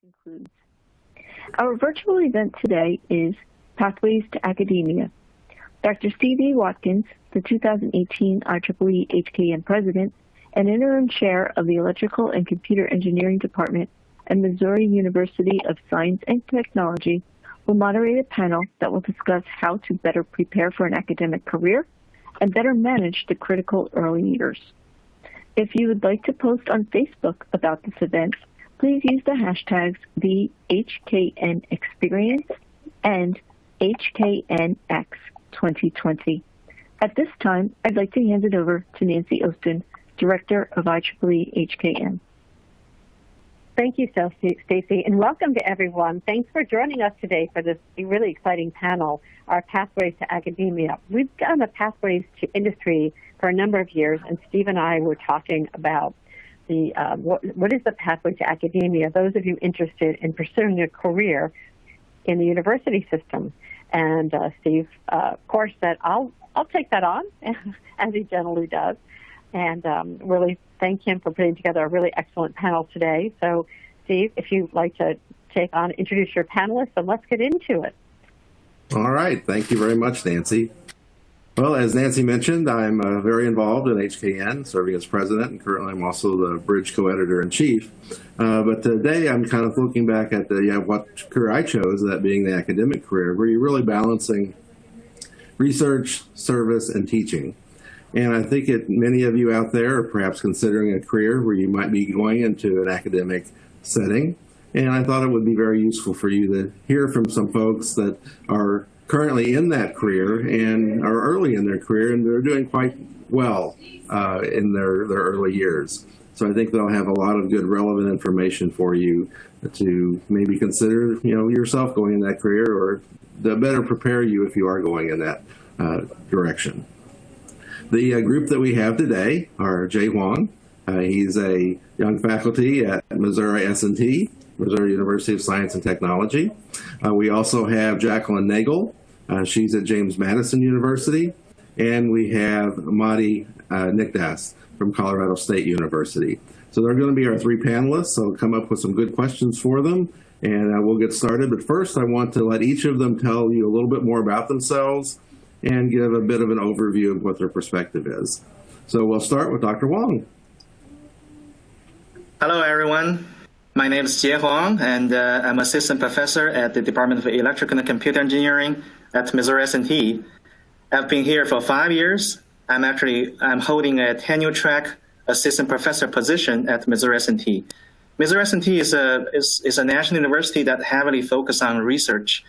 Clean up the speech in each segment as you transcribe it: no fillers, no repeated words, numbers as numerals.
concludes. Our virtual event today is Pathways to Academia. Dr. Steve E. Watkins, the 2018 IEEE-HKN President and Interim Chair of the Electrical and Computer Engineering Department at Missouri University of Science and Technology, will moderate a panel that will discuss how to better prepare for an academic career and better manage the critical early years. If you would like to post on Facebook about this event, please use the hashtags #HKNExperience and HKNx2020. At this time, I'd like to hand it over to Nancy Ostin, Director of IEEE-HKN. Thank you, Stacy, and welcome to everyone. Thanks for joining us today for this really exciting panel, our Pathways to Academia. We've done a Pathways to Industry for a number of years, and Steve and I were talking about the what is the pathway to academia, those of you interested in pursuing a career in the university system. And Steve, of course, said, I'll take that on, as he generally does, and really thank him for putting together a really excellent panel today. So, Steve, if you'd like to introduce your panelists, and let's get into it. All right. Thank you very much, Nancy. Well, as Nancy mentioned, I'm very involved in HKN, serving as president, and currently I'm also the Bridge co-editor-in-chief. But today I'm kind of looking back at what career I chose, that being the academic career, where you're really balancing research, service, and teaching. And I think many of you out there are perhaps considering a career where you might be going into an academic setting. And I thought it would be very useful for you to hear from some folks that are currently in that career and are early in their career, and they're doing quite well in their early years. So I think they'll have a lot of good relevant information for you to maybe consider, yourself going in that career, or to better prepare you if you are going in that direction. The group that we have today are Jay Huang. He's a young faculty at Missouri S&T, Missouri University of Science and Technology. We also have Jacqueline Naugle. She's at James Madison University. And we have Marty Nick from Colorado State University. So they're going to be our three panelists. So I'll come up with some good questions for them, and we'll get started. But first, I want to let each of them tell you a little bit more about themselves and give a bit of an overview of what their perspective is. So we'll start with Dr. Huang. Hello, everyone. My name is Jie Huang, and I'm assistant professor at the Department of Electrical and Computer Engineering at Missouri S&T. I've been here for 5 years. I'm holding a tenure track assistant professor position at Missouri S&T. Missouri S&T is a national university that heavily focuses on research.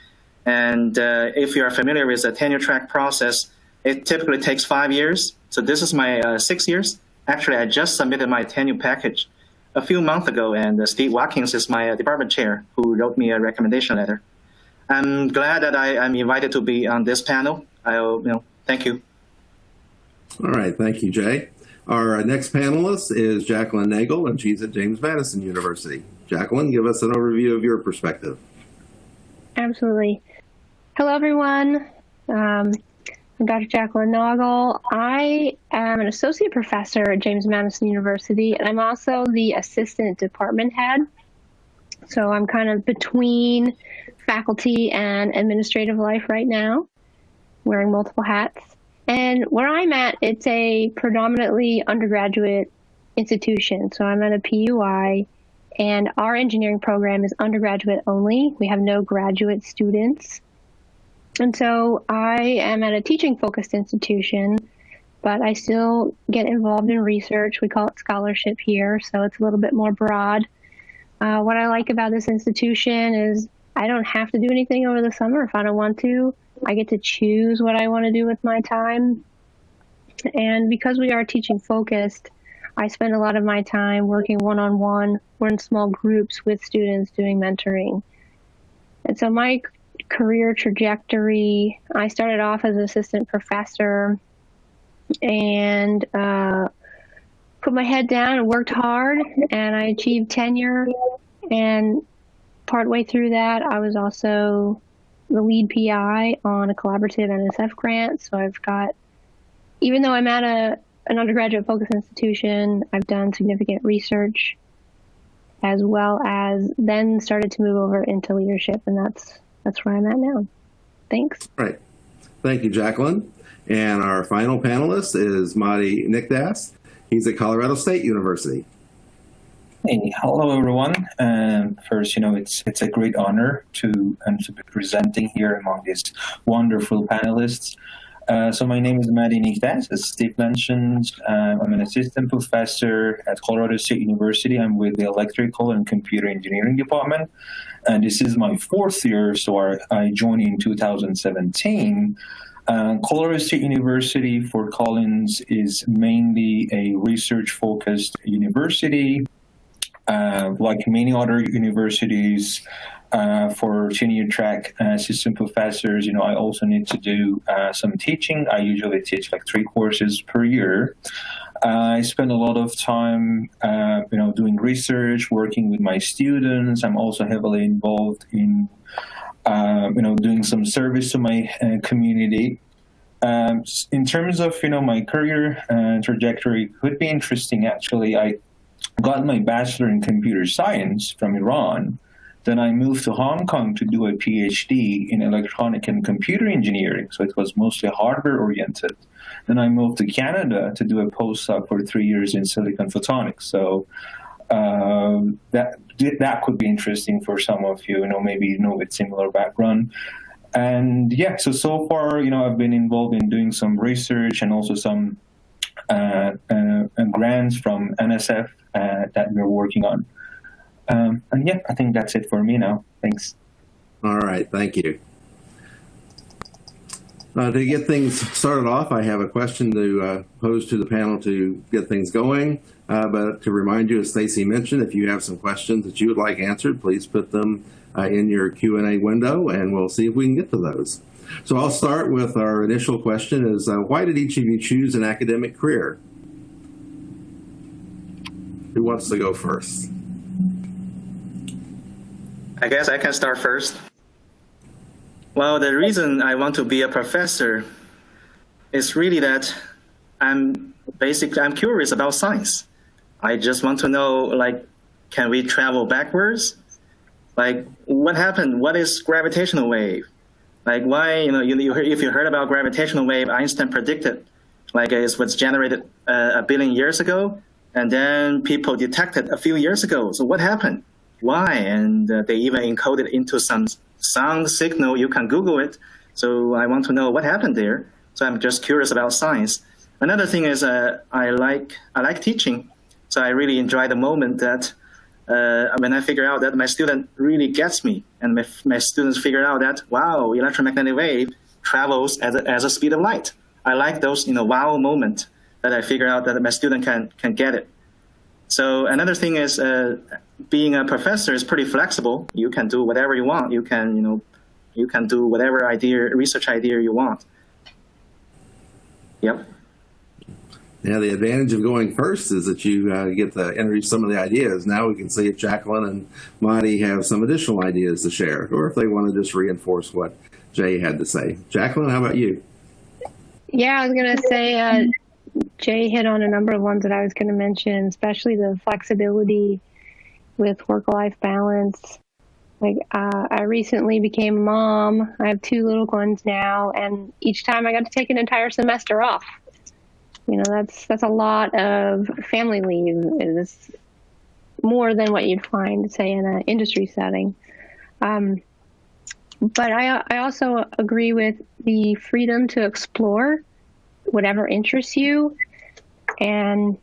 And if you are familiar with the tenure track process, it typically takes 5 years. So this is my 6 years. Actually, I just submitted my tenure package a few months ago, and Steve Watkins is my department chair who wrote me a recommendation letter. I'm glad that I'm invited to be on this panel. Thank you. All right, thank you, Jay. Our next panelist is Jacqueline Naugle, and she's at James Madison University. Jacqueline, give us an overview of your perspective. Absolutely. Hello, everyone. I'm Dr. Jacqueline Naugle. I am an associate professor at James Madison University, and I'm also the assistant department head. So I'm kind of between faculty and administrative life right now, wearing multiple hats. And where I'm at, it's a predominantly undergraduate institution. So I'm at a PUI, and our engineering program is undergraduate only. We have no graduate students. And so I am at a teaching-focused institution, but I still get involved in research. We call it scholarship here, so it's a little bit more broad. What I like about this institution is I don't have to do anything over the summer if I don't want to. I get to choose what I want to do with my time. And because we are teaching-focused, I spend a lot of my time working one-on-one or in small groups with students doing mentoring. And so my career trajectory, I started off as an assistant professor and put my head down and worked hard, and I achieved tenure. And partway through that, I was also the lead PI on a collaborative NSF grant. So I've got, even though I'm at an undergraduate focused institution, I've done significant research. as well as then started to move over into leadership, and that's where I'm at now. Thanks. Right. Thank you, Jacqueline. And our final panelist is Marty Nick. He's at Colorado State University. Hey, hello everyone. First, it's a great honor to be presenting here among these wonderful panelists. So my name is Marty Nick, as Steve mentioned. I'm an assistant professor at Colorado State University. I'm with the Electrical and Computer Engineering Department. And this is my 4th year, so I joined in 2017. Colorado State University, Fort Collins, is mainly a research-focused university. Like many other universities, for tenure track assistant professors, I also need to do some teaching. I usually teach like 3 courses per year. I spend a lot of time, doing research, working with my students. I'm also heavily involved in, doing some service to my community. In terms of, my career trajectory, could be interesting, actually. I got my bachelor in computer science from Iran. Then I moved to Hong Kong to do a PhD in electronic and computer engineering, so it was mostly hardware-oriented. Then I moved to Canada to do a postdoc for 3 years in silicon photonics. So that could be interesting for some of you, maybe with similar background. And yeah, so far, I've been involved in doing some research and also some grants from NSF that we're working on. And yeah, I think that's it for me now. Thanks. All right, thank you. To get things started off, I have a question to pose to the panel to get things going. But to remind you, as Stacy mentioned, if you have some questions that you would like answered, please put them in your Q&A window, and we'll see if we can get to those. So I'll start with our initial question is, why did each of you choose an academic career? Who wants to go first? I guess I can start first. Well, the reason I want to be a professor is really that I'm curious about science. I just want to know, can we travel backwards? What happened? What is gravitational wave? Why, if you heard about gravitational wave, Einstein predicted, it was generated 1 billion years ago, and then people detected a few years ago. So what happened? Why? And they even encoded into some sound signal. You can Google it. So I want to know what happened there. So I'm just curious about science. Another thing is I like teaching. So I really enjoy the moment that when I figure out that my student really gets me, and my students figure out that, wow, electromagnetic wave travels at the speed of light. I like those, wow moment that I figure out that my student can get it. So another thing is being a professor is pretty flexible. You can do whatever you want. You can, you can do whatever research idea you want. Yep. Yeah, the advantage of going first is that you get to introduce some of the ideas. Now we can see if Jacqueline and Marty have some additional ideas to share, or if they want to just reinforce what Jay had to say. Jacqueline, how about you? Yeah, I was going to say Jay hit on a number of ones that I was going to mention, especially the flexibility with work-life balance. I recently became a mom. I have 2 little ones now, and each time I got to take an entire semester off. That's a lot of family leave. It's more than what you'd find, say, in an industry setting. But I also agree with the freedom to explore whatever interests you and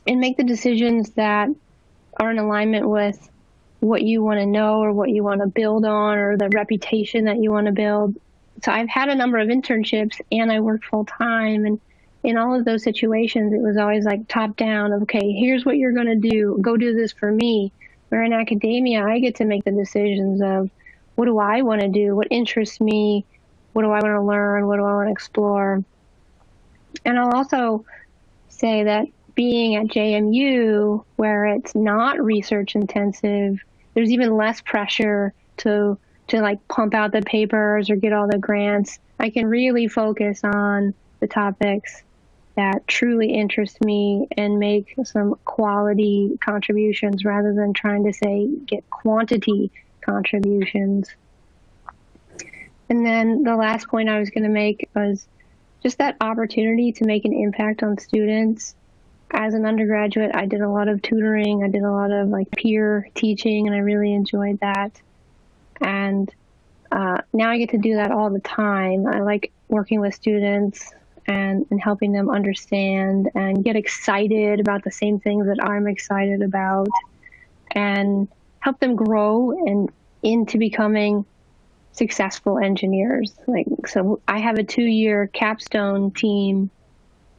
make the decisions that are in alignment with what you want to know or what you want to build on or the reputation that you want to build. So I've had a number of internships and I worked full time, and in all of those situations, it was always top down of, okay, here's what you're going to do. Go do this for me. Where in academia, I get to make the decisions of what do I want to do? What interests me? What do I want to learn? What do I want to explore? And I'll also say that being at JMU, where it's not research intensive, there's even less pressure to pump out the papers or get all the grants. I can really focus on the topics that truly interest me and make some quality contributions rather than trying to say get quantity contributions. And then the last point I was going to make was just that opportunity to make an impact on students. As an undergraduate, I did a lot of tutoring. I did a lot of like peer teaching, and I really enjoyed that. And now I get to do that all the time. I like working with students and helping them understand and get excited about the same things that I'm excited about, and help them grow and into becoming successful engineers. So I have a 2-year capstone team.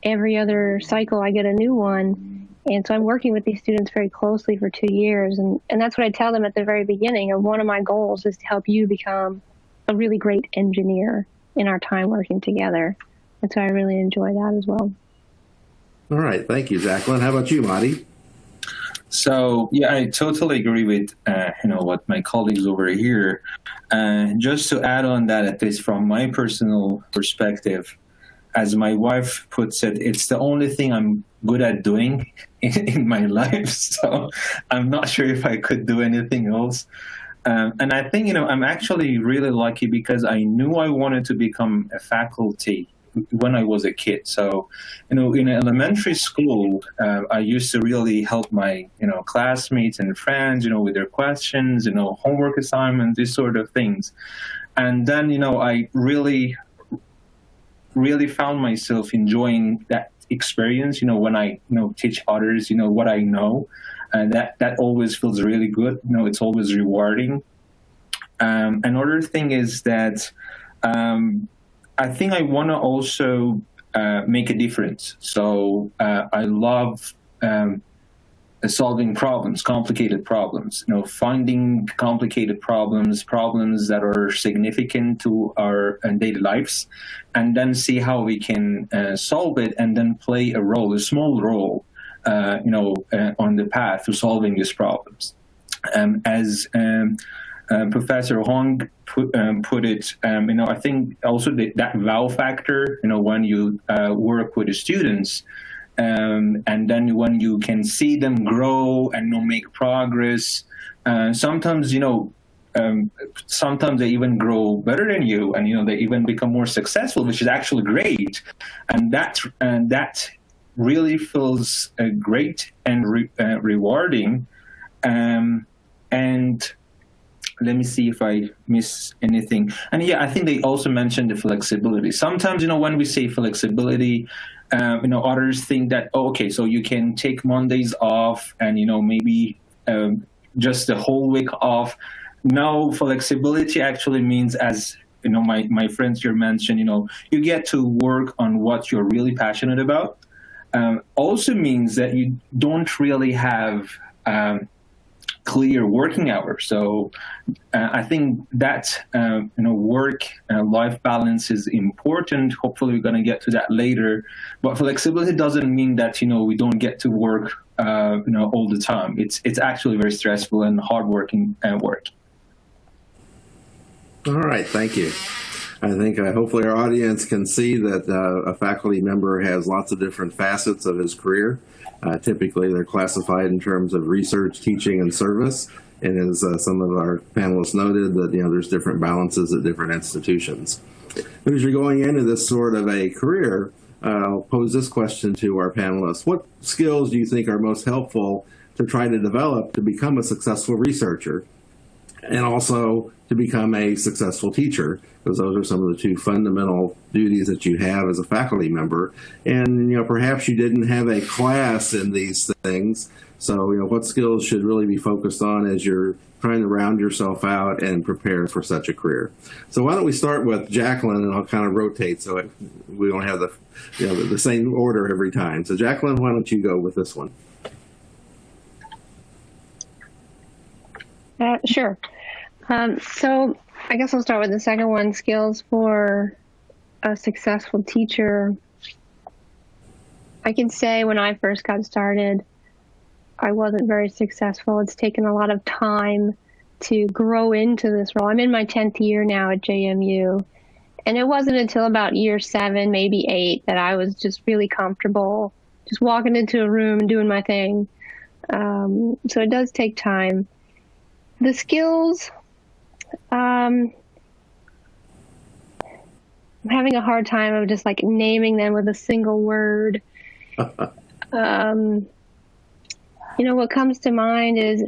Every other cycle I get a new one. And so I'm working with these students very closely for 2 years. And that's what I tell them at the very beginning. Of one of my goals is to help you become a really great engineer in our time working together. And so I really enjoy that as well. All right. Thank you, Jacqueline. How about you, Marty? So yeah, I totally agree with what my colleagues over here. Just to add on that, at least from my personal perspective, as my wife puts it, it's the only thing I'm good at doing in my life. So I'm not sure if I could do anything else. And I think I'm actually really lucky because I knew I wanted to become a faculty when I was a kid. So, in elementary school, I used to really help my, classmates and friends, with their questions, homework assignments, these sort of things. And then, I really found myself enjoying that experience, when I, teach others, what I know. And that always feels really good. It's always rewarding. Another thing is that, I think I want to also make a difference. So I love solving problems, complicated problems, finding complicated problems that are significant to our daily lives, and then see how we can solve it and then play a small role, on the path to solving these problems. As Professor Hong put it, I think also that wow factor, when you work with the students, and then when you can see them grow and make progress, sometimes, sometimes they even grow better than you, and, they even become more successful, which is actually great. And that really feels great and rewarding. And let me see if I miss anything. And yeah, I think they also mentioned the flexibility. Sometimes, when we say flexibility, others think that, okay, so you can take Mondays off and, maybe just the whole week off. No, flexibility actually means, as my friends here mentioned, you get to work on what you're really passionate about. Also means that you don't really have clear working hours. So I think that work-life balance is important. Hopefully we're going to get to that later. But flexibility doesn't mean that we don't get to work all the time. It's actually very stressful and hardworking work. All right, thank you. I think hopefully our audience can see that a faculty member has lots of different facets of his career. Typically, they're classified in terms of research, teaching, and service. And as some of our panelists noted, that there's different balances at different institutions. But as you're going into this sort of a career, I'll pose this question to our panelists. What skills do you think are most helpful to try to develop to become a successful researcher, and also to become a successful teacher? Because those are some of the two fundamental duties that you have as a faculty member. And, perhaps you didn't have a class in these things. So, what skills should really be focused on as you're trying to round yourself out and prepare for such a career? So why don't we start with Jacqueline, and I'll kind of rotate so we don't have the same order every time. So Jacqueline, why don't you go with this one? Sure. So I guess I'll start with the second one, skills for a successful teacher. I can say when I first got started, I wasn't very successful. It's taken a lot of time to grow into this role. I'm in my 10th year now at JMU, And it wasn't until about year 7, maybe 8, that I was just really comfortable just walking into a room and doing my thing. So it does take time. The skills, I'm having a hard time of just like naming them with a single word. You know, what comes to mind is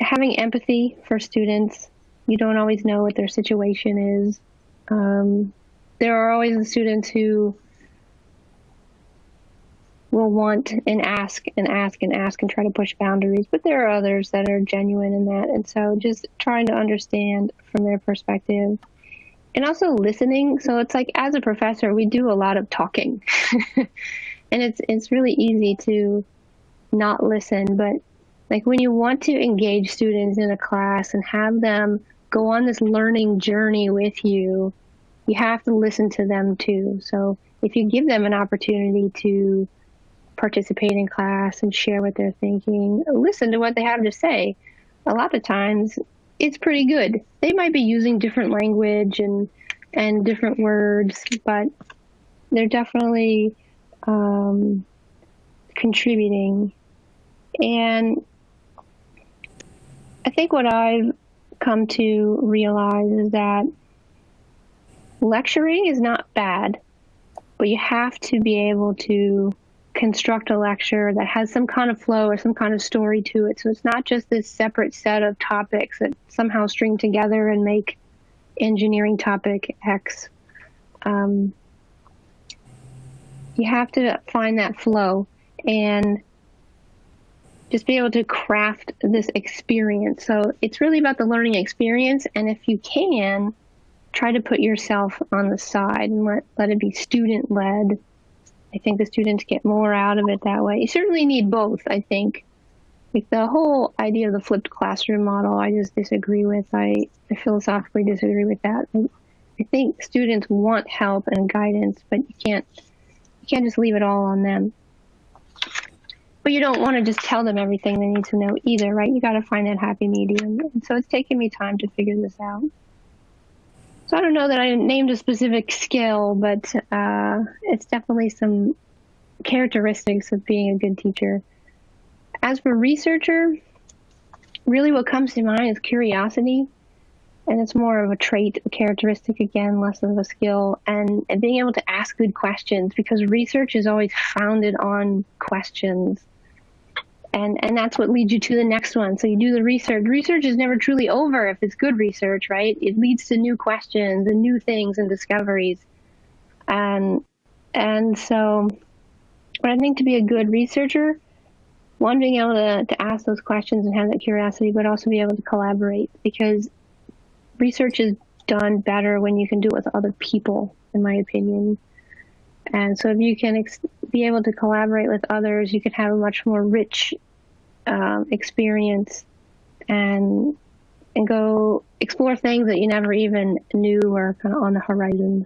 having empathy for students. You don't always know what their situation is. There are always the students who will want and ask and ask and ask and try to push boundaries, but there are others that are genuine in that. And so just trying to understand from their perspective and also listening. So it's like, as a professor, we do a lot of talking and it's really easy to not listen, but like when you want to engage students in a class and have them go on this learning journey with you, you have to listen to them too. So if you give them an opportunity to participate in class and share what they're thinking, listen to what they have to say, a lot of times it's pretty good. They might be using different language and different words, but they're definitely contributing. And I think what I've come to realize is that lecturing is not bad, but you have to be able to construct a lecture that has some kind of flow or some kind of story to it. So it's not just this separate set of topics that somehow string together and make engineering topic X. You have to find that flow and just be able to craft this experience. So it's really about the learning experience. And if you can, try to put yourself on the side and let it be student-led. I think the students get more out of it that way. You certainly need both, I think. Like the whole idea of the flipped classroom model, I just disagree with. I philosophically disagree with that. I think students want help and guidance, but you can't just leave it all on them. But you don't want to just tell them everything they need to know either, right? You got to find that happy medium. And so it's taken me time to figure this out. So I don't know that I named a specific skill, but it's definitely some characteristics of being a good teacher. As for researcher, really what comes to mind is curiosity. And it's more of a trait, a characteristic, again, less of a skill. And being able to ask good questions, because research is always founded on questions. And that's what leads you to the next one. So you do the research. Research is never truly over if it's good research, right? It leads to new questions and new things and discoveries. And so when I think to be a good researcher, one, being able to ask those questions and have that curiosity, but also be able to collaborate, because research is done better when you can do it with other people, in my opinion. And so if you can be able to collaborate with others, you can have a much more rich experience and go explore things that you never even knew were kind of on the horizon.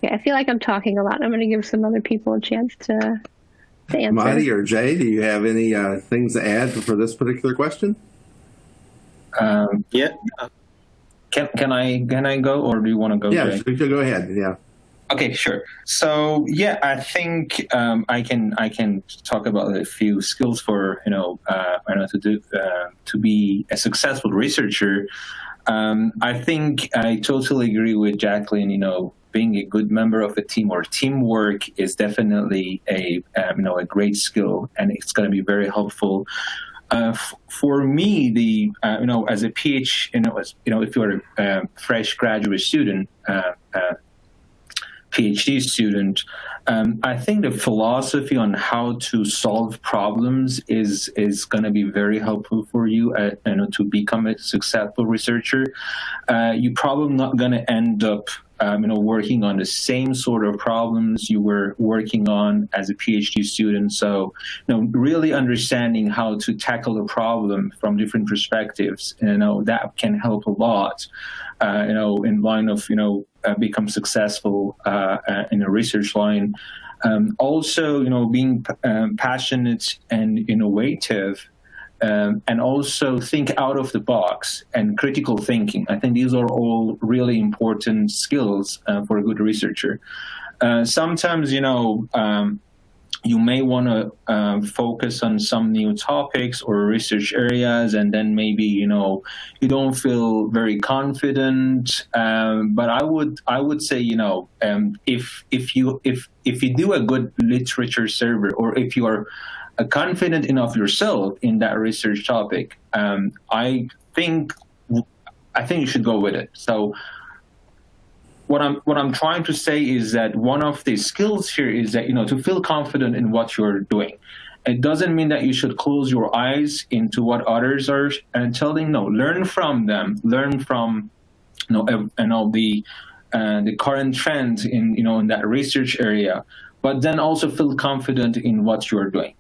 Okay, I feel like I'm talking a lot. I'm going to give some other people a chance to answer. Marty or Jay, do you have any things to add for this particular question? Yeah. Can I go, or do you want to go? Yeah, Jay? go ahead. Yeah. Okay, sure. So yeah, I think I can talk about a few skills for to be a successful researcher. I think I totally agree with Jacqueline. Being a good member of a team, or teamwork, is definitely a great skill, and it's going to be very helpful. For me, as a if you're a fresh graduate student, PhD student, I think the philosophy on how to solve problems is going to be very helpful for you to become a successful researcher. You're probably not going to end up working on the same sort of problems you were working on as a PhD student. So, really understanding how to tackle a problem from different perspectives, that can help a lot, in line of, become successful in a research line. Also, being passionate and innovative and also think out of the box and critical thinking. I think these are all really important skills for a good researcher. Sometimes, you may want to focus on some new topics or research areas, and then maybe you don't feel very confident. But I would say if you do a good literature survey, or if you are confident enough yourself in that research topic, I think you should go with it. So what I'm trying to say is that one of the skills here is that to feel confident in what you're doing. It doesn't mean that you should close your eyes into what others are telling. No, learn from them. Learn from the current trends in that research area, but then also feel confident in what you're doing.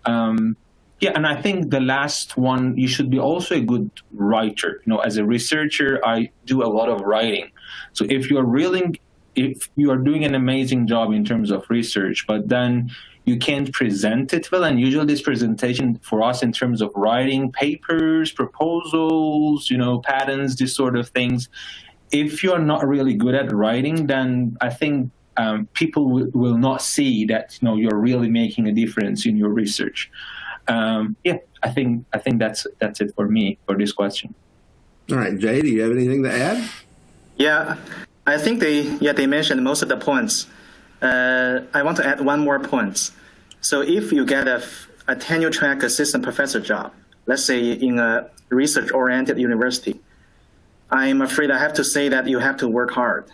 And I think the last one, you should be also a good writer. As a researcher, I do a lot of writing. So if you are doing an amazing job in terms of research, but then you can't present it well, and usually this presentation for us in terms of writing papers, proposals, patents, these sort of things, if you're not really good at writing, then I think people will not see that you're really making a difference in your research. I think that's it for me for this question. All right, Jay, do you have anything to add? Yeah, I think they mentioned most of the points. I want to add one more point. So if you get a tenure track assistant professor job, let's say in a research-oriented university, I'm afraid I have to say that you have to work hard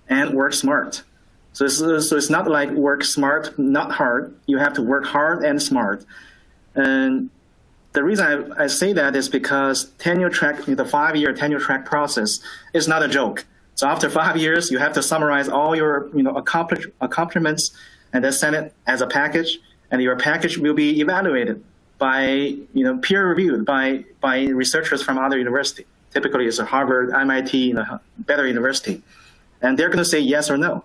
and work smart. So it's not like work smart, not hard. You have to work hard and smart. And the reason I say that is because tenure track, the 5-year tenure track process is not a joke. So after 5 years, you have to summarize all your accomplishments and then send it as a package. And your package will be evaluated by peer reviewed by researchers from other university. Typically, it's a Harvard, MIT, better university, and they're going to say yes or no.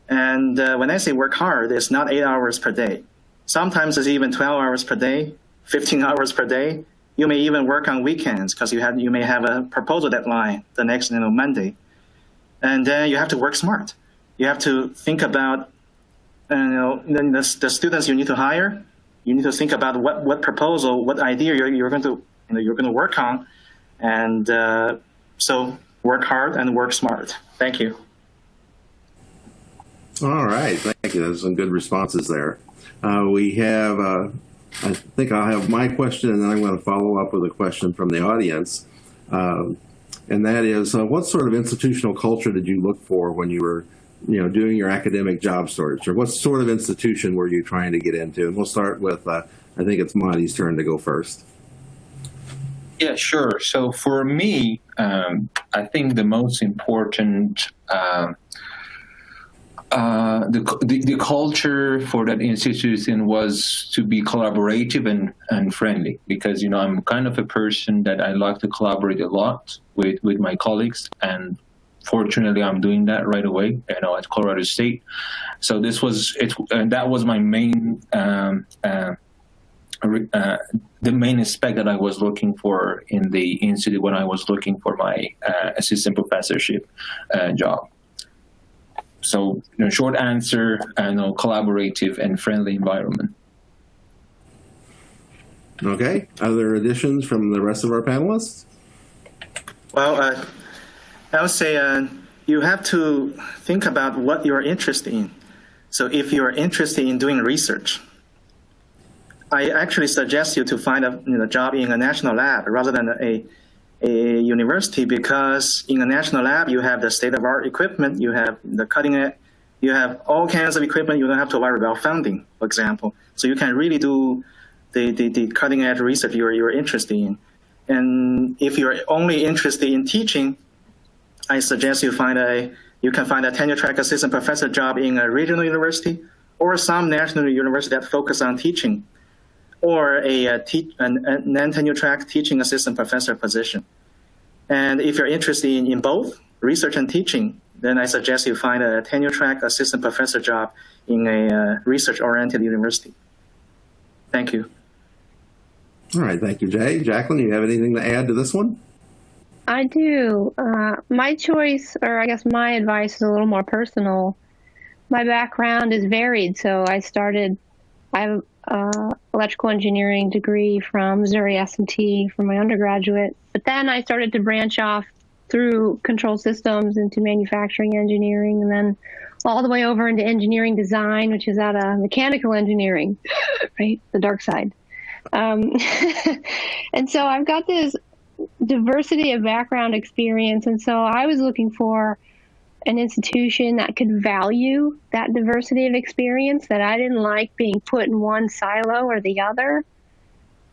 And when I say work hard, it's not 8 hours per day. Sometimes it's even 12 hours per day, 15 hours per day. You may even work on weekends because you may have a proposal deadline the next Monday. And then you have to work smart. You have to think about the students you need to hire. You need to think about what proposal, what idea you're going to work on, and so work hard and work smart. Thank you. All right, thank you. Those are some good responses there. We have, I think I'll have my question, and then I'm going to follow up with a question from the audience. And that is, what sort of institutional culture did you look for when you were, doing your academic job search? Or what sort of institution were you trying to get into? And we'll start with, I think it's Marty's turn to go first. Yeah, sure. So for me, I think the most important the culture for that institution was to be collaborative and friendly, because I'm kind of a person that I like to collaborate a lot with my colleagues, and fortunately I'm doing that right away at Colorado State. So this was it, and that was my main the main aspect that I was looking for in the institute when I was looking for my assistant professorship job. So, short answer, collaborative and friendly environment. Okay. Other additions from the rest of our panelists? Well, I would say you have to think about what you're interested in. So if you're interested in doing research, I actually suggest you to find a job in a national lab rather than a university, because in a national lab, you have the state-of-the-art equipment, you have the cutting edge, you have all kinds of equipment. You don't have to worry about funding, for example. So you can really do the cutting edge research you're interested in. And if you're only interested in teaching, I suggest you can find a tenure track assistant professor job in a regional university or some national university that focus on teaching, or a non-tenure track teaching assistant professor position. And if you're interested in both research and teaching, then I suggest you find a tenure track assistant professor job in a research-oriented university. Thank you. All right, thank you, Jay. Jacqueline, you have anything to add to this one? I do. My choice, or I guess my advice, is a little more personal. My background is varied, so I have an electrical engineering degree from Missouri S&T for my undergraduate, but then I started to branch off through control systems into manufacturing engineering, and then all the way over into engineering design, which is out of mechanical engineering, right? The dark side. And so I've got this diversity of background experience, and so I was looking for an institution that could value that diversity of experience, that I didn't like being put in one silo or the other.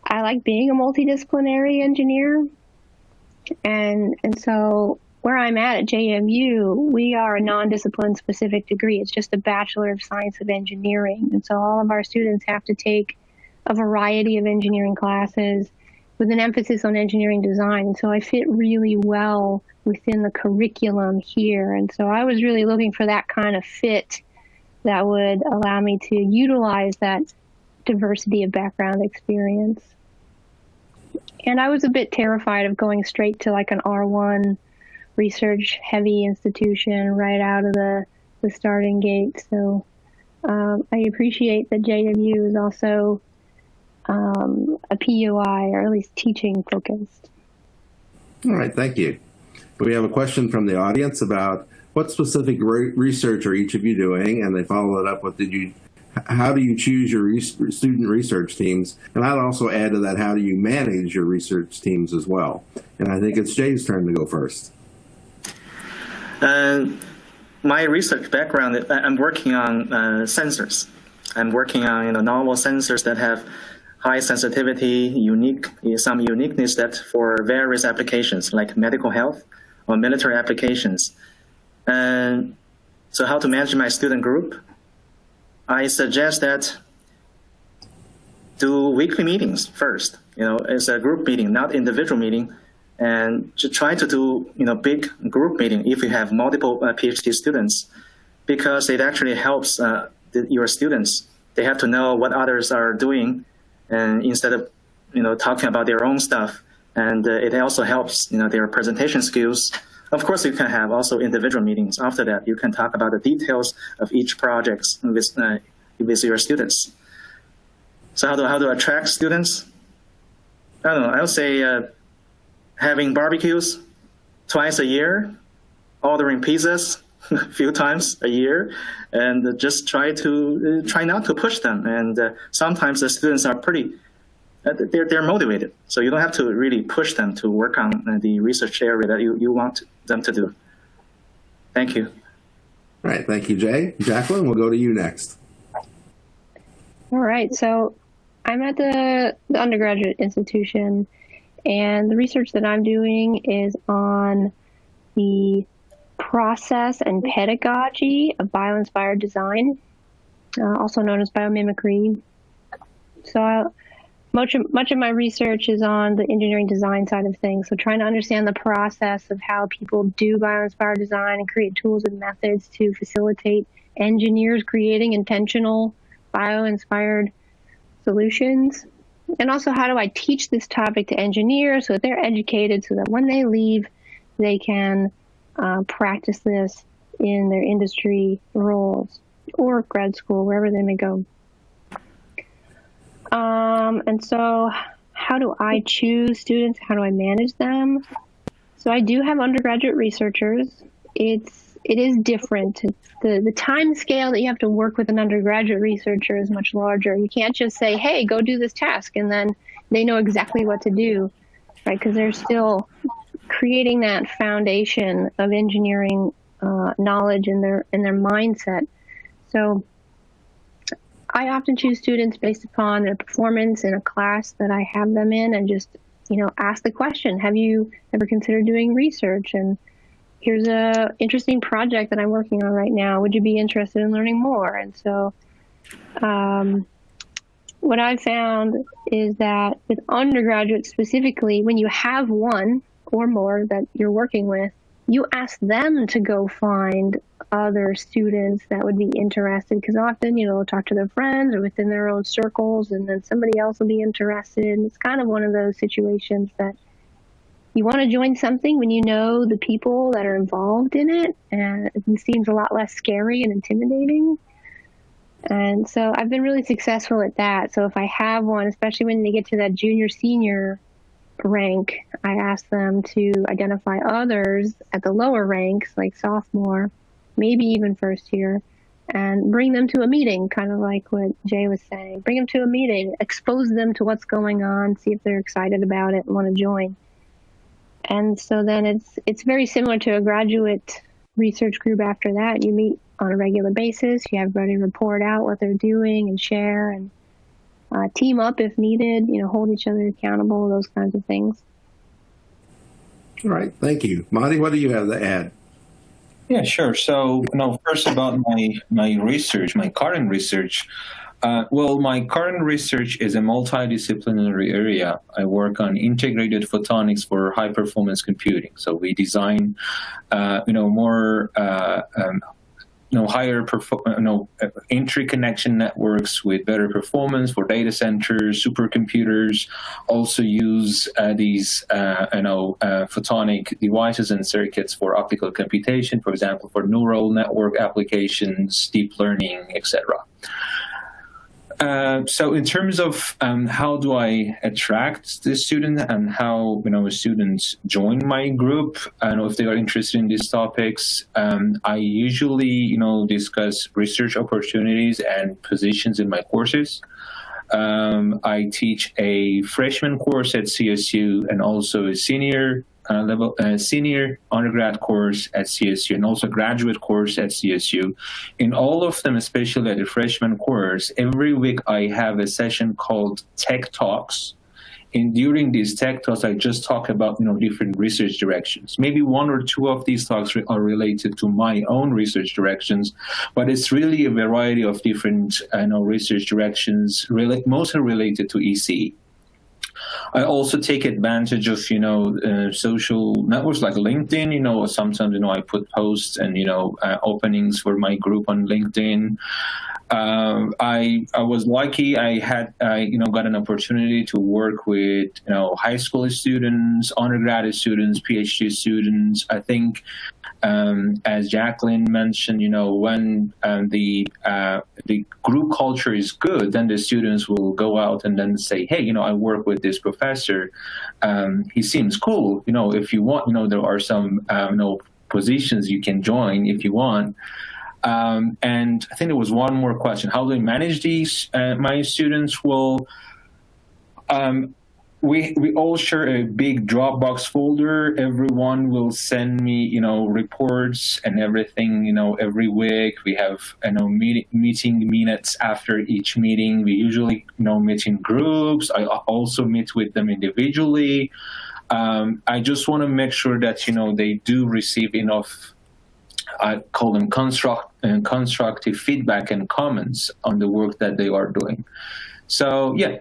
I like being a multidisciplinary engineer. And so where I'm at JMU, we are a non-discipline specific degree. It's just a Bachelor of Science of Engineering. And so all of our students have to take a variety of engineering classes with an emphasis on engineering design. So I fit really well within the curriculum here. And so I was really looking for that kind of fit that would allow me to utilize that diversity of background experience. And I was a bit terrified of going straight to like an R1 research heavy institution right out of the starting gate. So I appreciate that JMU is also a PUI, or at least teaching focused. All right, thank you. We have a question from the audience about what specific research are each of you doing, and they follow it up with how do you choose your student research teams, and I'd also add to that, how do you manage your research teams as well? And I think it's Jay's turn to go first. My research background, I'm working on sensors. I'm working on novel sensors that have high sensitivity, some uniqueness that for various applications like medical health or military applications. And so how to manage my student group? I suggest that do weekly meetings first, as a group meeting, not individual meeting, and to try to do, big group meeting if you have multiple PhD students, because it actually helps your students. They have to know what others are doing, and instead of, talking about their own stuff. And it also helps, their presentation skills. Of course, you can have also individual meetings. After that, you can talk about the details of each project with your students. So how to attract students? I don't know. I would say having barbecues twice a year, ordering pizzas a few times a year, and just try not to push them. And sometimes the students are they're motivated, so you don't have to really push them to work on the research area that you want them to do. Thank you. All right, thank you, Jay. Jacqueline, we'll go to you next. All right, so I'm at the undergraduate institution, and the research that I'm doing is on the process and pedagogy of bio-inspired design, also known as biomimicry. So much of my research is on the engineering design side of things, so trying to understand the process of how people do bio-inspired design and create tools and methods to facilitate engineers creating intentional bio-inspired solutions. And also, how do I teach this topic to engineers so that they're educated, so that when they leave, they can practice this in their industry roles or grad school, wherever they may go. And so how do I choose students? How do I manage them? So I do have undergraduate researchers. It is different. The time scale that you have to work with an undergraduate researcher is much larger. You can't just say, hey, go do this task, and then they know exactly what to do, right? Because they're still creating that foundation of engineering knowledge in their mindset. So I often choose students based upon their performance in a class that I have them in, and just, ask the question, have you ever considered doing research? And here's a interesting project that I'm working on right now. Would you be interested in learning more? And so what I found is that with undergraduates specifically, when you have one or more that you're working with, you ask them to go find other students that would be interested, because often, they'll talk to their friends or within their own circles, and then somebody else will be interested. And it's kind of one of those situations that you want to join something when you know the people that are involved in it, and it seems a lot less scary and intimidating. And so I've been really successful at that. So if I have one, especially when they get to that junior, senior rank, I ask them to identify others at the lower ranks, like sophomore, maybe even first year, and bring them to a meeting, kind of like what Jay was saying. Bring them to a meeting, expose them to what's going on, see if they're excited about it and want to join. And so then it's very similar to a graduate research group after that. You meet on a regular basis. You have everybody report out what they're doing and share, and team up if needed, hold each other accountable, those kinds of things. All right, thank you. Marty, what do you have to add? Yeah, sure. So, first about my research, my current research. Well, my current research is a multidisciplinary area. I work on integrated photonics for high-performance computing. So we design, more higher interconnection networks with better performance for data centers, supercomputers. Also use these photonic devices and circuits for optical computation, for example, for neural network applications, deep learning, etc. So in terms of how do I attract the student and how students join my group, and if they are interested in these topics, I usually discuss research opportunities and positions in my courses. I teach a freshman course at CSU and also a senior undergrad course at CSU and also graduate course at CSU. In all of them, especially at the freshman course, every week I have a session called Tech Talks. And during these Tech Talks, I just talk about different research directions. Maybe one or two of these talks are related to my own research directions, but it's really a variety of different research directions, mostly related to EC. I also take advantage of, social networks like LinkedIn. Sometimes, I put posts and, openings for my group on LinkedIn. I was lucky. I got an opportunity to work with, high school students, undergraduate students, PhD students. I think, as Jacqueline mentioned, when the group culture is good, then the students will go out and then say, hey, I work with this professor. He seems cool. If you want, there are some, positions you can join if you want. And I think there was one more question. How do I manage these, my students? Well, we all share a big Dropbox folder. Everyone will send me, reports and everything, every week. We have, meeting minutes after each meeting. We usually, meet in groups. I also meet with them individually. I just want to make sure that, they do receive enough, I call them constructive feedback and comments on the work that they are doing. So, yeah,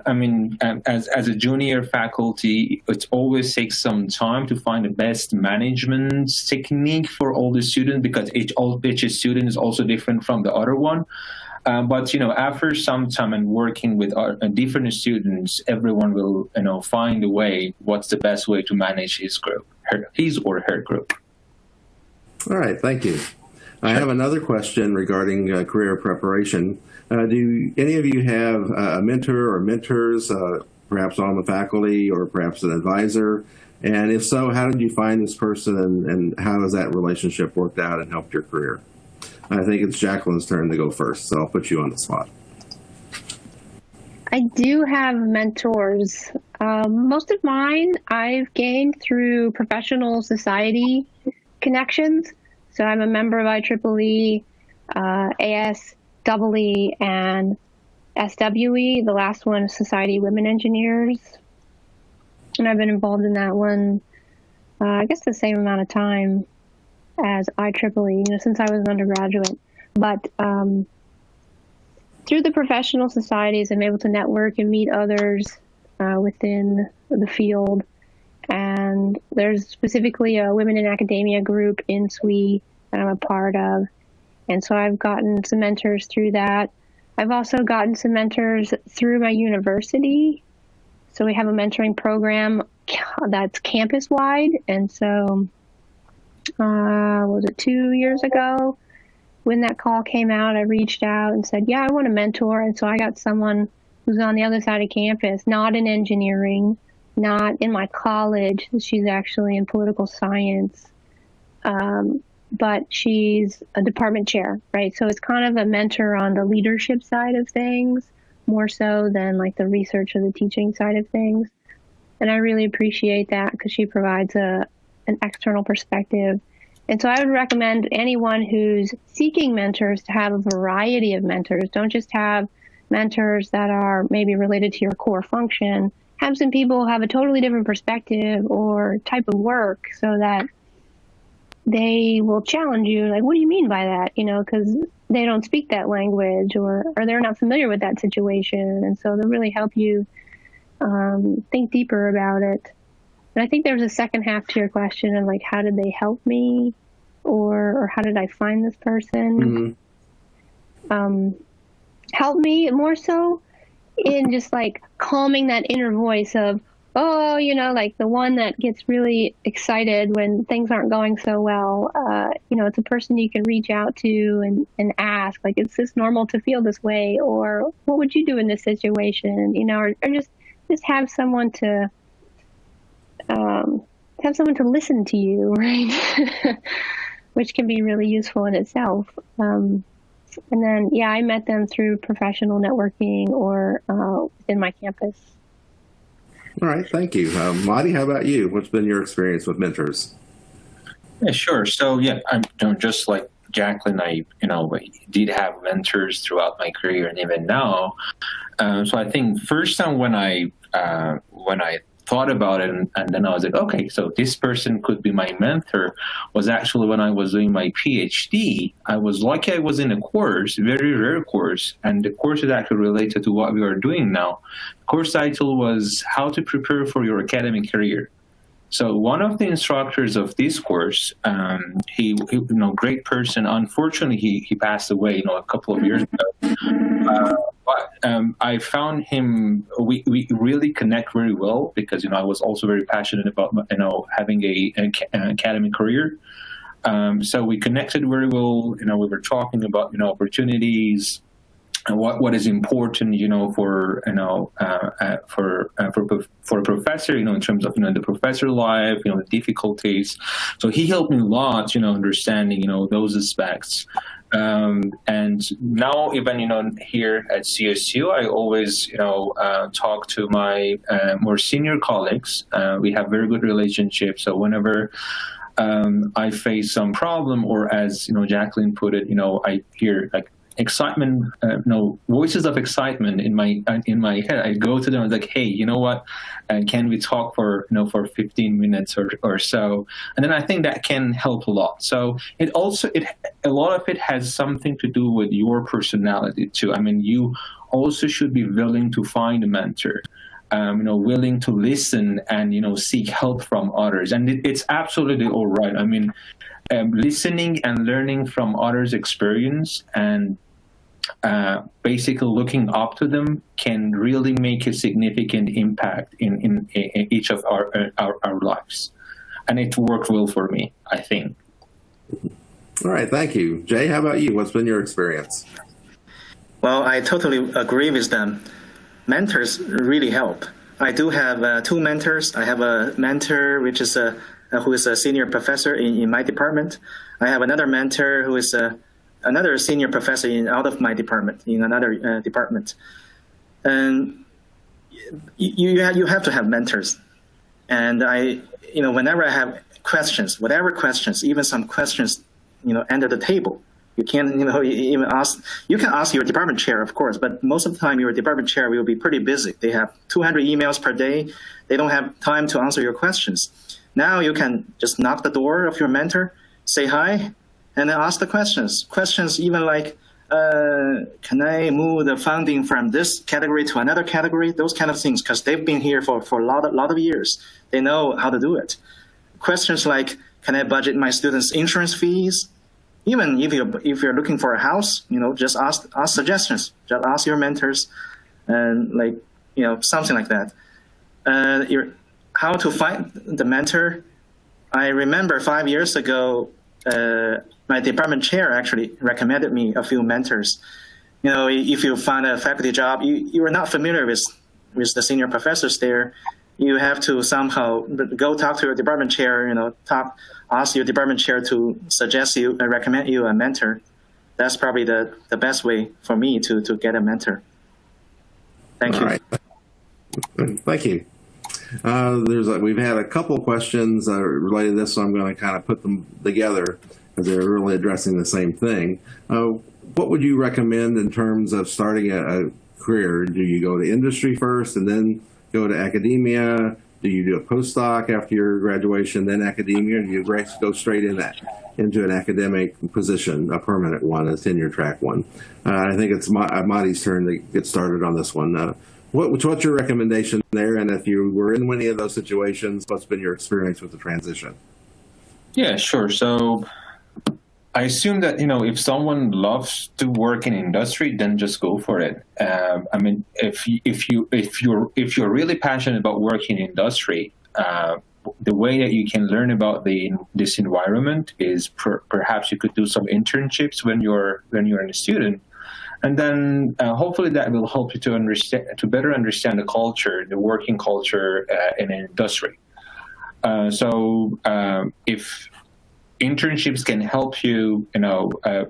as a junior faculty, it always takes some time to find the best management technique for all the students, because each student is also different from the other one. But, after some time and working with different students, everyone will, find a way, what's the best way to manage his or her group. All right, thank you. I have another question regarding career preparation. Do any of you have a mentor or mentors, perhaps on the faculty or perhaps an advisor? And if so, how did you find this person, and how has that relationship worked out and helped your career? I think it's Jacqueline's turn to go first, so I'll put you on the spot. I do have mentors. Most of mine I've gained through professional society connections. So I'm a member of IEEE, ASEE, and SWE. The last one is Society of Women Engineers. And I've been involved in that one, I guess the same amount of time as IEEE, since I was an undergraduate. But through the professional societies, I'm able to network and meet others within the field. And there's specifically a Women in Academia group in SWE that I'm a part of. And so I've gotten some mentors through that. I've also gotten some mentors through my university. So we have a mentoring program that's campus-wide. And so, was it 2 years ago when that call came out, I reached out and said, yeah, I want a mentor. And so I got someone who's on the other side of campus, not in engineering, not in my college. She's actually in political science. But she's a department chair, right? So it's kind of a mentor on the leadership side of things, more so than like the research or the teaching side of things. And I really appreciate that because she provides an external perspective. And so I would recommend anyone who's seeking mentors to have a variety of mentors. Don't just have mentors that are maybe related to your core function. Have some people who have a totally different perspective or type of work so that they will challenge you, like, what do you mean by that? You know, because they don't speak that language or they're not familiar with that situation. And so they'll really help you think deeper about it. And I think there was a second half to your question of like, how did they help me or how did I find this person? Mm-hmm. Help me more so in just like calming that inner voice of, oh, you know, like the one that gets really excited when things aren't going so well. You know, it's a person you can reach out to and ask, like, is this normal to feel this way? Or what would you do in this situation? You know, or just have someone to listen to you, right? Which can be really useful in itself. And then, yeah, I met them through professional networking or in my campus. All right, thank you. Marty, how about you? What's been your experience with mentors? Yeah, sure. So, yeah, I'm just like Jacqueline, I did have mentors throughout my career and even now. So I think first time when I thought about it and then I was like, okay, so this person could be my mentor was actually when I was doing my PhD. I was lucky I was in a course, very rare course, and the course is actually related to what we are doing now. The course title was How to Prepare for Your Academic Career. So one of the instructors of this course, he great person. Unfortunately, he passed away, a couple of years ago. But I found him. We really connect very well because I was also very passionate about having an academic career. So we connected very well. We were talking about opportunities. And what is important, for a professor, in terms of the professor life, the difficulties. So he helped me a lot, understanding those aspects. And now even here at CSU, I always talk to my more senior colleagues. We have very good relationships. So whenever I face some problem, or as Jacqueline put it, I hear like excitement, voices of excitement in my head. I go to them and like, hey, you know what? Can we talk for 15 minutes or so? And then I think that can help a lot. So a lot of it has something to do with your personality too. I mean, you also should be willing to find a mentor. Willing to listen and seek help from others, and it's absolutely all right. I mean, listening and learning from others' experience and basically looking up to them can really make a significant impact in each of our lives, and it worked well for me, I think. All right, thank you. Jay, how about you? What's been your experience? Well, I totally agree with them. Mentors really help. I do have two mentors. I have a mentor who is a senior professor in my department. I have another mentor who is another senior professor out of my department, in another department. And you have to have mentors. And whenever I have questions, whatever questions, even some questions, under the table, you can't, even ask. You can ask your department chair, of course, but most of the time your department chair will be pretty busy. They have 200 emails per day. They don't have time to answer your questions. Now you can just knock the door of your mentor, say hi, and then ask the questions. Questions even like, can I move the funding from this category to another category? Those kind of things, because they've been here for a lot of years. They know how to do it. Questions like, can I budget my students' insurance fees? even if you're looking for a house, just ask suggestions, just ask your mentors, and something like that. How to find the mentor? I remember 5 years ago, my department chair actually recommended me a few mentors. If you find a faculty job, you are not familiar with the senior professors there, you have to somehow go talk to your department chair, ask your department chair to suggest you and recommend you a mentor. That's probably the best way for me to get a mentor. Thank you. All right. Thank you. We've had a couple questions related to this, so I'm going to kind of put them together because they're really addressing the same thing. What would you recommend in terms of starting a career? Do you go to industry first and then go to academia? Do you do a postdoc after your graduation, then academia? Or do you go straight into an academic position, a permanent one, a tenure track one? I think it's Marty's turn to get started on this one. What's your recommendation there? And if you were in any of those situations, what's been your experience with the transition? Yeah, sure. So I assume that, if someone loves to work in industry, then just go for it. I mean, if you're really passionate about working in industry, the way that you can learn about this environment is perhaps you could do some internships when you're a student. And then hopefully that will help you to better understand the culture, the working culture in an industry. So if internships can help you,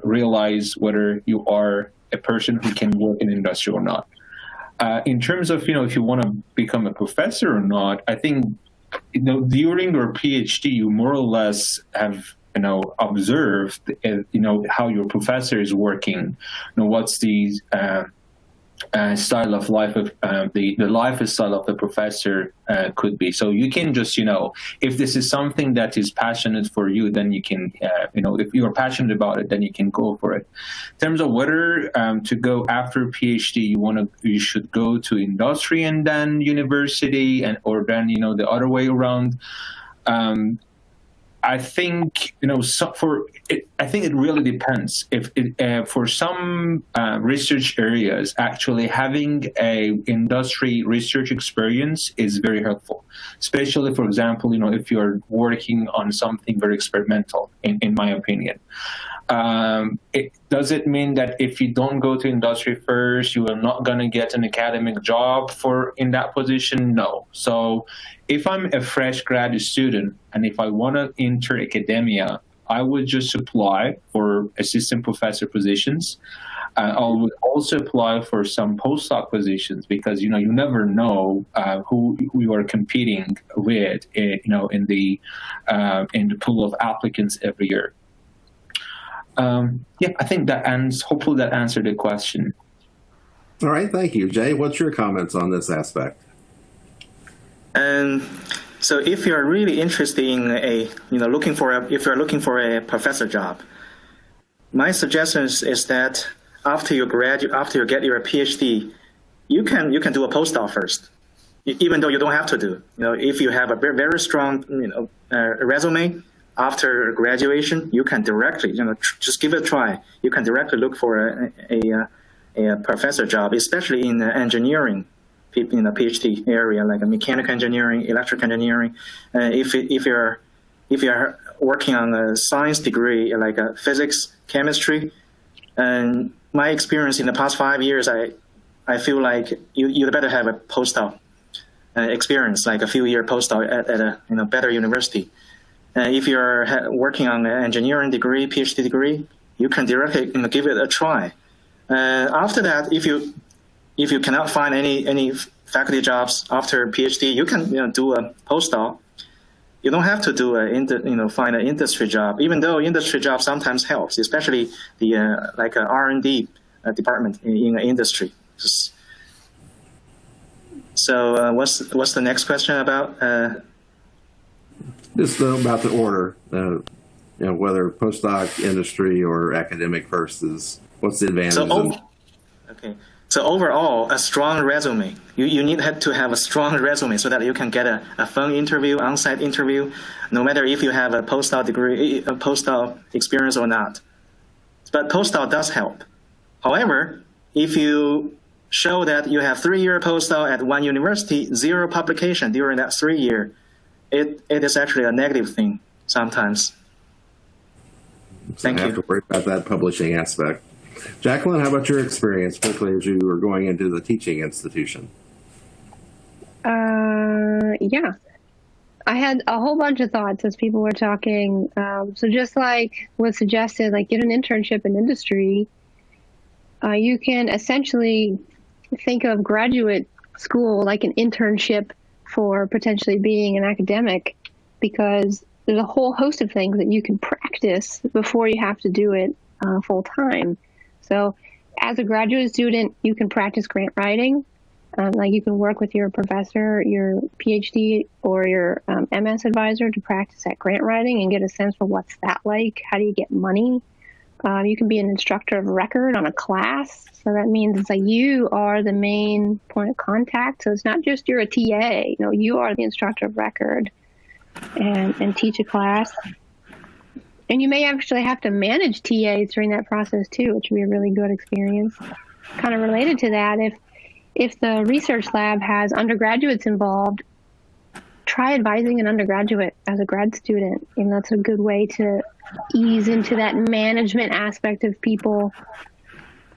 realize whether you are a person who can work in industry or not. In terms of, if you want to become a professor or not, I think, during your PhD, you more or less have observed, how your professor is working, what's the style of life of the lifestyle of the professor could be. So you can just, if this is something that is passionate for you, then you can, if you're passionate about it, then you can go for it. In terms of whether to go after PhD, you should go to industry and then university, or then, the other way around. I think, I think it really depends. For some research areas, actually having a industry research experience is very helpful, especially, for example, if you're working on something very experimental, in my opinion. Does it mean that if you don't go to industry first, you are not going to get an academic job in that position? No. So if I'm a fresh grad student and if I want to enter academia, I would just apply for assistant professor positions. I would also apply for some postdoc positions because, you never know who you are competing with, in the pool of applicants every year. I think hopefully that answered the question. All right, thank you. Jay, what's your comments on this aspect? So if you're really interested in if you're looking for a professor job, my suggestion is that after you get your PhD, you can do a postdoc first, even though you don't have to do. If you have a very, very strong resume after graduation, you can directly just give it a try. You can directly look for a professor job, especially in engineering. In the PhD area, like mechanical engineering, electrical engineering. If you're working on a science degree, like physics, chemistry, and my experience in the past 5 years, I feel like you better have a postdoc experience, like a few-year postdoc at a better university. If you're working on an engineering degree, PhD degree, you can directly give it a try. After that, if you cannot find any faculty jobs after PhD, you can do a postdoc. You don't have to find an industry job, even though industry job sometimes helps, especially the like a R&D department in industry. So what's the next question about? Just about the order, whether postdoc, industry, or academic first what's the advantage? Okay. So overall, a strong resume. You need to have a strong resume so that you can get a phone interview, on-site interview, no matter if you have a postdoc degree, a postdoc experience or not. but postdoc does help. However, if you show that you have 3-year postdoc at one university, 0 publication during that 3 year, it is actually a negative thing sometimes. So I have to worry about that publishing aspect. Jacqueline, how about your experience, particularly as you were going into the teaching institution? Yeah, I had a whole bunch of thoughts as people were talking. So just like was suggested, like get an internship in industry. You can essentially think of graduate school like an internship for potentially being an academic, because there's a whole host of things that you can practice before you have to do it full time. So as a graduate student, you can practice grant writing. Like you can work with your professor, your PhD, or your MS advisor to practice that grant writing and get a sense for what's that like. How do you get money? You can be an instructor of record on a class. So that means it's like you are the main point of contact. So it's not just you're a TA. No, you are the instructor of record and teach a class. And you may actually have to manage TAs during that process too, which would be a really good experience. Kind of related to that, if the research lab has undergraduates involved, try advising an undergraduate as a grad student. And that's a good way to ease into that management aspect of people.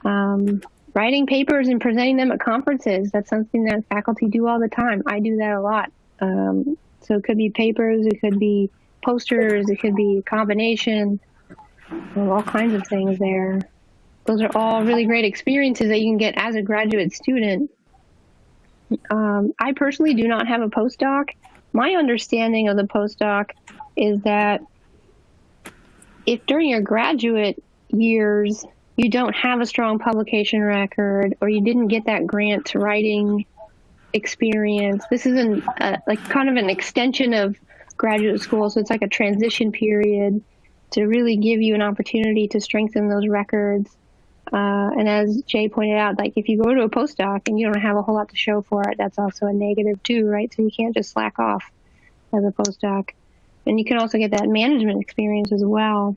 Writing papers and presenting them at conferences, that's something that faculty do all the time. I do that a lot. So it could be papers, it could be posters, it could be a combination of all kinds of things there. Those are all really great experiences that you can get as a graduate student. I personally do not have a postdoc. My understanding of the postdoc is that if during your graduate years you don't have a strong publication record or you didn't get that grant writing experience, this is like kind of an extension of graduate school. So it's like a transition period to really give you an opportunity to strengthen those records. And as Jay pointed out, like if you go to a postdoc and you don't have a whole lot to show for it, that's also a negative too, right? So you can't just slack off as a postdoc. And you can also get that management experience as well.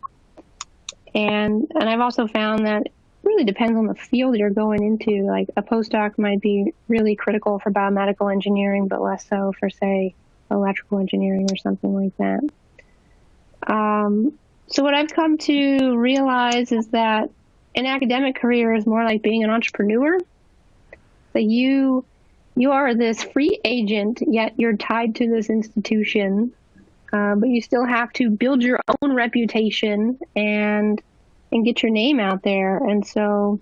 And I've also found that it really depends on the field you're going into. Like a postdoc might be really critical for biomedical engineering, but less so for, say, electrical engineering or something like that. So what I've come to realize is that an academic career is more like being an entrepreneur. That you are this free agent, yet you're tied to this institution, but you still have to build your own reputation and get your name out there. And so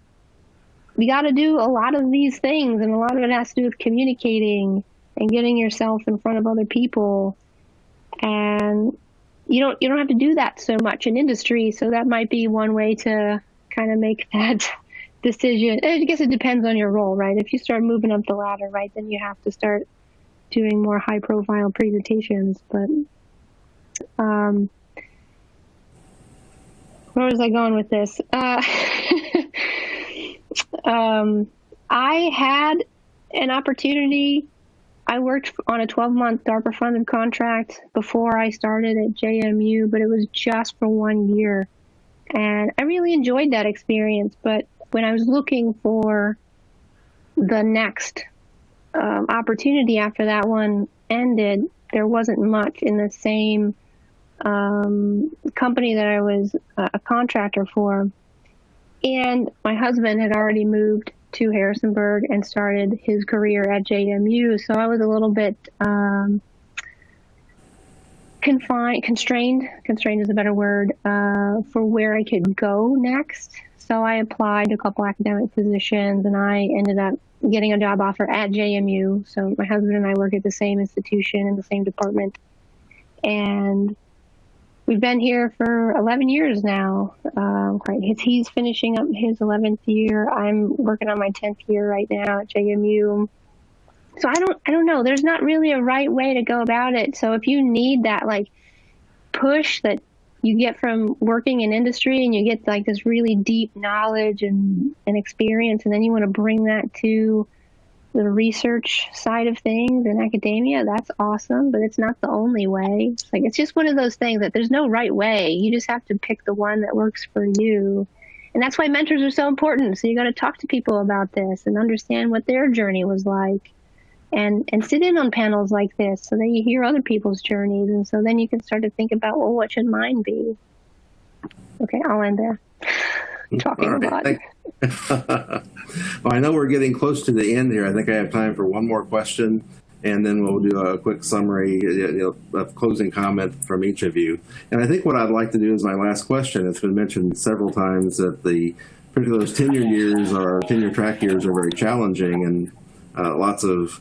you got to do a lot of these things, and a lot of it has to do with communicating and getting yourself in front of other people. And you don't have to do that so much in industry. So that might be one way to kind of make that decision. I guess it depends on your role, right? If you start moving up the ladder, right, then you have to start doing more high profile presentations. But where was I going with this? I had an opportunity. I worked on a 12-month DARPA-funded contract before I started at JMU, but it was just for 1 year. And I really enjoyed that experience. But when I was looking for the next opportunity after that one ended, there wasn't much in the same company that I was a contractor for. And my husband had already moved to Harrisonburg and started his career at JMU. So I was a little bit constrained is a better word, for where I could go next. So I applied to a couple academic positions, and I ended up getting a job offer at JMU. So my husband and I work at the same institution in the same department. And we've been here for 11 years now. He's finishing up his 11th year. I'm working on my 10th year right now at JMU. So I don't know. There's not really a right way to go about it. So if you need that like push that you get from working in industry, and you get like this really deep knowledge and experience, and then you want to bring that to the research side of things in academia, that's awesome, but it's not the only way. It's just one of those things that there's no right way. You just have to pick the one that works for you. And that's why mentors are so important. So you got to talk to people about this and understand what their journey was like, and sit in on panels like this so that you hear other people's journeys. And so then you can start to think about, well, what should mine be? Okay, I'll end there. Talking a lot. Well, I know we're getting close to the end here. I think I have time for one more question, and then we'll do a quick summary, a closing comment from each of you. And I think what I'd like to do is my last question. It's been mentioned several times that particularly those tenure years or tenure track years are very challenging, and lots of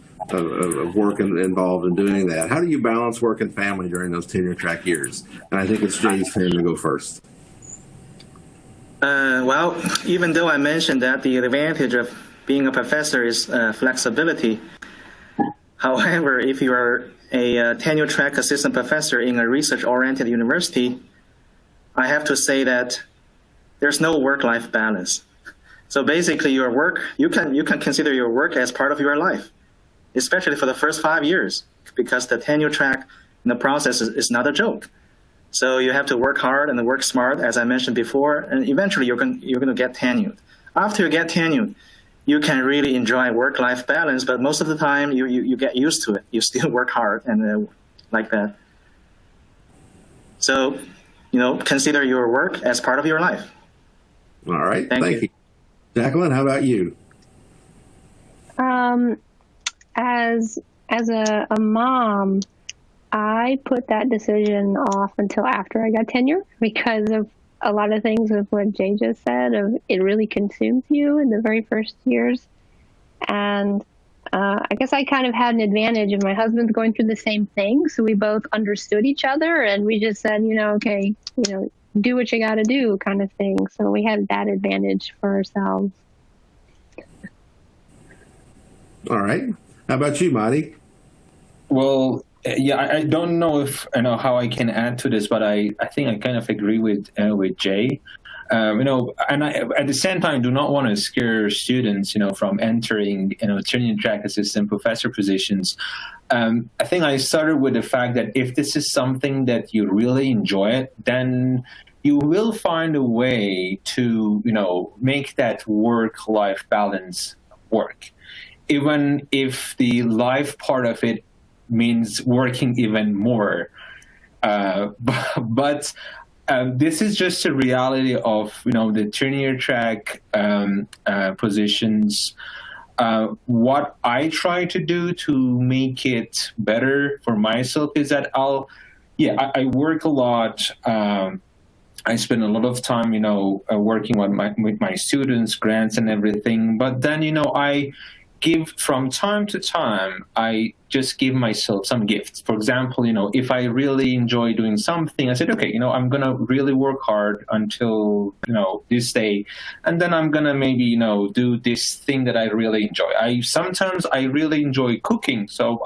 work involved in doing that. How do you balance work and family during those tenure track years? And I think it's Jay's turn to go first. Well, even though I mentioned that the advantage of being a professor is flexibility, however, if you are a tenure track assistant professor in a research-oriented university, I have to say that there's no work-life balance. So basically, your work, you can consider your work as part of your life, especially for the first 5 years, because the tenure track in the process is not a joke. So you have to work hard and work smart, as I mentioned before, and eventually you're going to get tenured. After you get tenured, you can really enjoy work-life balance, but most of the time you get used to it. You still work hard and like that. So, consider your work as part of your life. All right, thank you. you. Jacqueline, how about you? As a mom, I put that decision off until after I got tenure because of a lot of things of what Jay just said, of it really consumes you in the very first years. And I guess I kind of had an advantage of my husband's going through the same thing. So we both understood each other and we just said, okay, do what you got to do kind of thing. So we had that advantage for ourselves. All right. How about you, Marty? Well, yeah, I don't know if I know how I can add to this, but I think I kind of agree with Jay. And I, at the same time, do not want to scare students, from entering, tenure track assistant professor positions. I think I started with the fact that if this is something that you really enjoy, then you will find a way to, make that work-life balance work, even if the life part of it means working even more. But this is just a reality of, the tenure track positions. What I try to do to make it better for myself is that I work a lot. I spend a lot of time, working with my students, grants and everything. But then, I give from time to time, I just give myself some gifts. For example, if I really enjoy doing something, I said, okay, I'm going to really work hard until, this day. And then I'm going to maybe, do this thing that I really enjoy. Sometimes I really enjoy cooking. So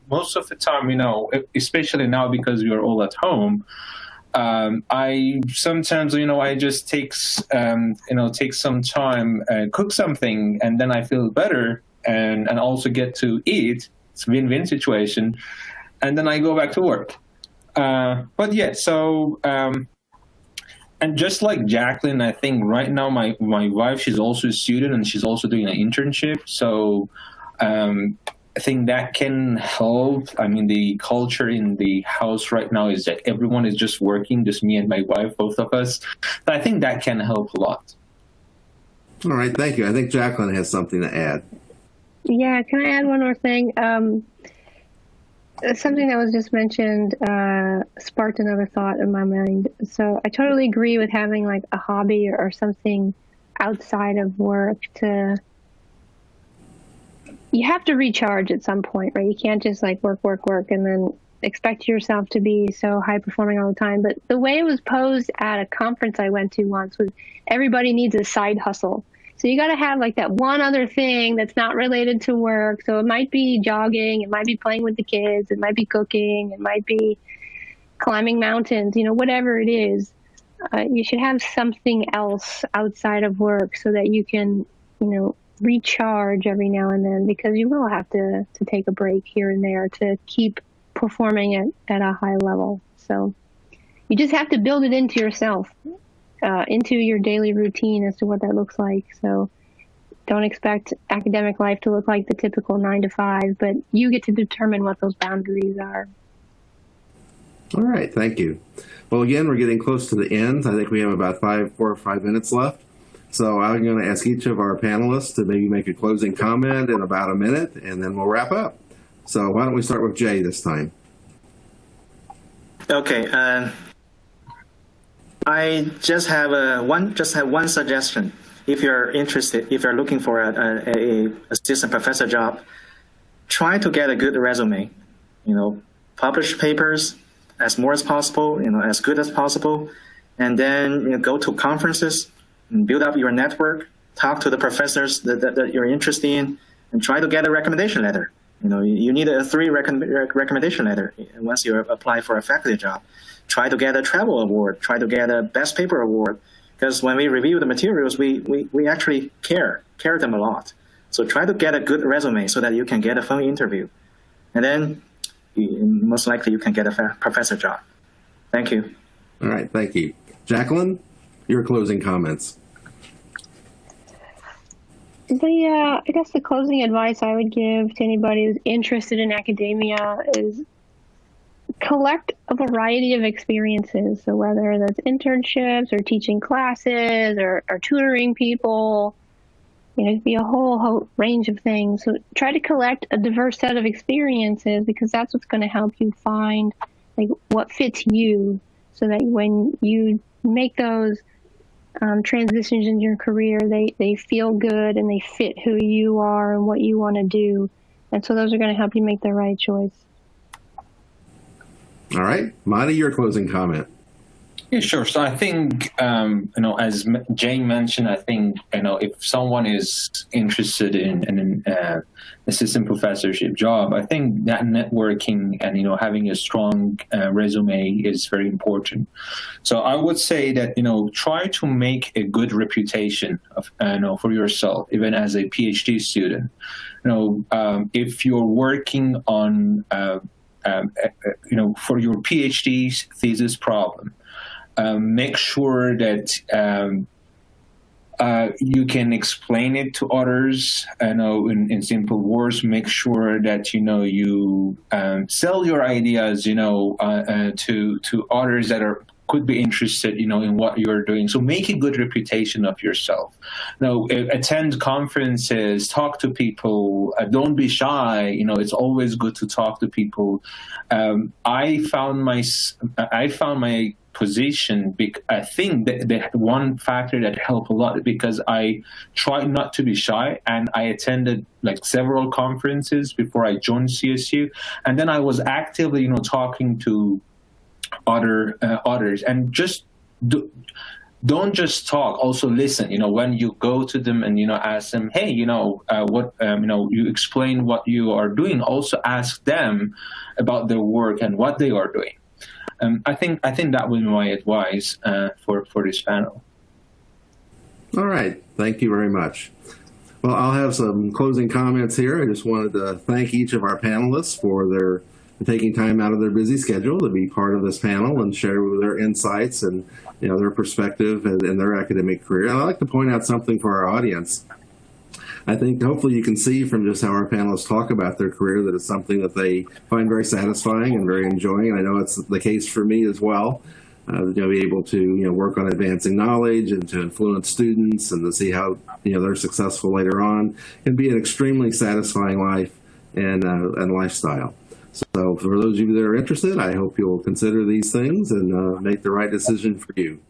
most of the time, especially now because we are all at home, I sometimes, I just take some time, cook something, and then I feel better. And also get to eat. It's a win-win situation. And then I go back to work. But yeah, so, and just like Jacqueline, I think right now my wife, she's also a student and she's also doing an internship. So I think that can help. I mean, the culture in the house right now is that everyone is just working, just me and my wife, both of us. But I think that can help a lot. All right, thank you. I think Jacqueline has something to add. Yeah, can I add one more thing? Something that was just mentioned sparked another thought in my mind. So I totally agree with having like a hobby or something outside of work you have to recharge at some point, right? You can't just like work, and then expect yourself to be so high performing all the time. But the way it was posed at a conference I went to once was everybody needs a side hustle. So you got to have like that one other thing that's not related to work. So it might be jogging, it might be playing with the kids, it might be cooking, it might be climbing mountains, whatever it is. You should have something else outside of work so that you can, recharge every now and then, because you will have to take a break here and there to keep performing at a high level. So you just have to build it into yourself. into your daily routine as to what that looks like. So don't expect academic life to look like the typical 9 to 5, but you get to determine what those boundaries are. All right, thank you. Well, again, we're getting close to the end. I think we have about 4 or 5 minutes left. So I'm going to ask each of our panelists to maybe make a closing comment in about a minute, and then we'll wrap up. So why don't we start with Jay this time? Okay. I just have one suggestion. If you're interested, if you're looking for a assistant professor job, try to get a good resume. Publish papers as more as possible, as good as possible, and then go to conferences and build up your network. Talk to the professors that you're interested in, and try to get a recommendation letter. You need a 3 recommendation letter once you apply for a faculty job. Try to get a travel award. Try to get a best paper award. Because when we review the materials, we actually care them a lot. So try to get a good resume so that you can get a phone interview. And then most likely you can get a professor job. Thank you. All right, thank you. Jacqueline, your closing comments. I guess the closing advice I would give to anybody who's interested in academia is collect a variety of experiences. So whether that's internships or teaching classes or tutoring people, it could be a whole range of things. So try to collect a diverse set of experiences, because that's what's going to help you find what fits you, so that when you make those transitions in your career, they feel good and they fit who you are and what you want to do. And so those are going to help you make the right choice. All right, Marty, your closing comment. Yeah, sure. So I think, as Jane mentioned, I think, if someone is interested in an assistant professorship job, I think that networking and, having a strong resume is very important. So I would say that, try to make a good reputation for yourself, even as a PhD student. If you're working on, for your PhD thesis problem, make sure that you can explain it to others, in simple words. Make sure that you sell your ideas, to others that could be interested, in what you're doing. So make a good reputation of yourself. Attend conferences, talk to people. Don't be shy. It's always good to talk to people. I found my position, I think that one factor that helped a lot, because I tried not to be shy, and I attended several conferences before I joined CSU, and then I was actively talking to others, and just don't just talk, also listen. When you go to them and ask them, hey, you explain what you are doing, also ask them about their work and what they are doing. I think that would be my advice for this panel. All right, thank you very much. Well, I'll have some closing comments here. I just wanted to thank each of our panelists for taking time out of their busy schedule to be part of this panel and share their insights and their perspective and their academic career. And I'd like to point out something for our audience. I think hopefully you can see from just how our panelists talk about their career that it's something that they find very satisfying and very enjoying. And I know it's the case for me as well. Be able to work on advancing knowledge and to influence students and to see how they're successful later on can be an extremely satisfying life and lifestyle. So for those of you that are interested, I hope you'll consider these things and make the right decision for you.